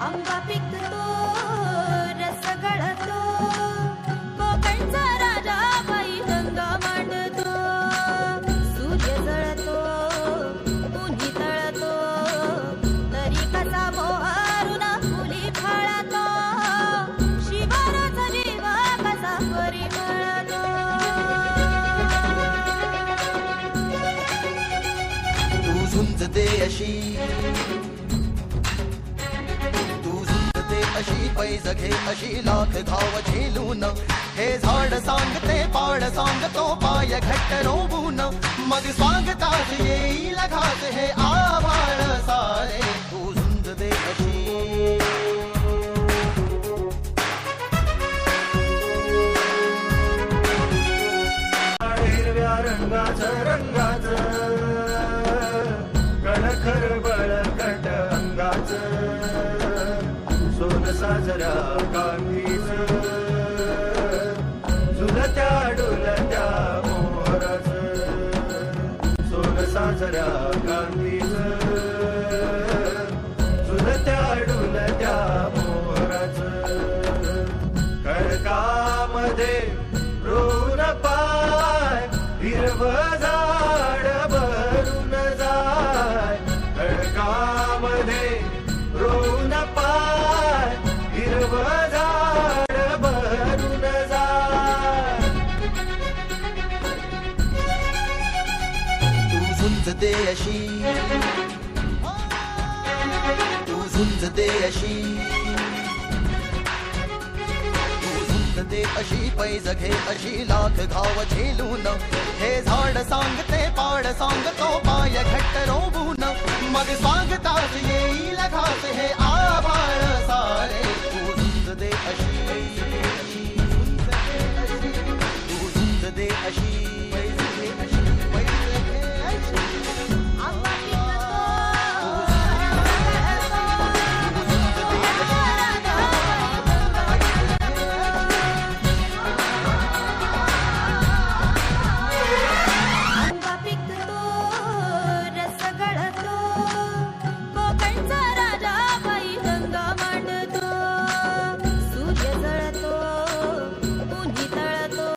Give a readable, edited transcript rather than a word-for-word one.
आंबा पिकतो रस गळतो कोकणचा राजा बाई गंगा मांडतो सूर्य जळतो उन्ही तळतो तरी कसा मोहरून फुली फळतो शिवाराचा जीवा कसा परिमळतो तू झुंजते अशी अशी पैज घे अशी लाख घाव झेलून हे झाड सांगते पाड सांगतो पाय घट्ट रोवून मग स्वागतास येईल घात हे आभाळ सारे तू झुंज दे अशी हिरव्या रंगाचं कणखर बळकट अंगाचं सोन साजरा कांतीच झुलत्या डुलत्या मोहराच सोन साजरा कांतीच झुलत्या डुलत्या मोहराच खडकामध्ये रोन पाय हिरवं झाड भरून जाय खडकामध्ये रोन पाय हिरवं झाड भरून जाय तू झुंजते अशी तू झुंजते अशी दे अशी पैज घे अशी लाख घाव झेलून हे झाड सांगते पाड सांगतो पाय घट्ट रोवून मग स्वागतास येईल घास हे आभाळ